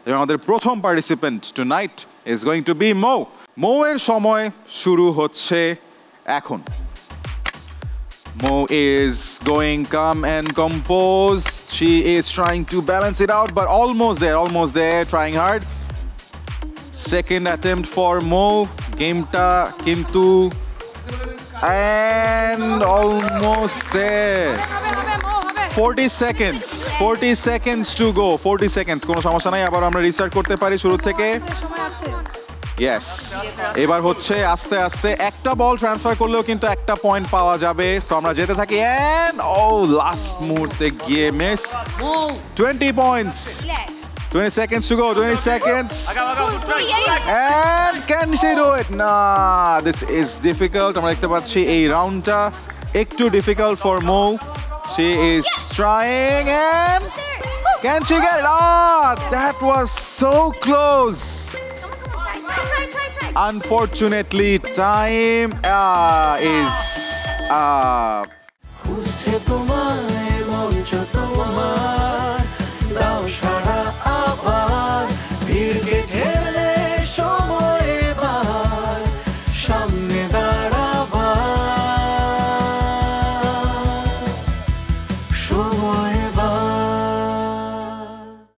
এবং আমাদের প্রথম participant tonight is going to be Mou. Mou এর সময় শুরু হচ্ছে এখন। Mo is going calm and composed. She is trying to balance it out, but almost there, trying hard. Second attempt for Mo. Game ta kintu and almost there. 40 seconds to go. 40 seconds. কোনো সমস্যা নাই, আবার আমরা restart করতে পারি শুরু থেকে। Yes, এবার হচ্ছে আস্তে আস্তে একটা বল ট্রান্সফার করলেও কিন্তু একটা পয়েন্ট পাওয়া যাবে। সো আমরা যেতে থাকি এন্ড লাস্ট মুহূর্তে গিয়ে miss. 20 points, 20 seconds to go, 20 seconds. And can she do it? Nah, this is difficult. আমরা দেখতে পাচ্ছি এই রাউন্ডটা একটু difficult for Mou. She is trying and can she get it? That was so close. Unfortunately, time is up.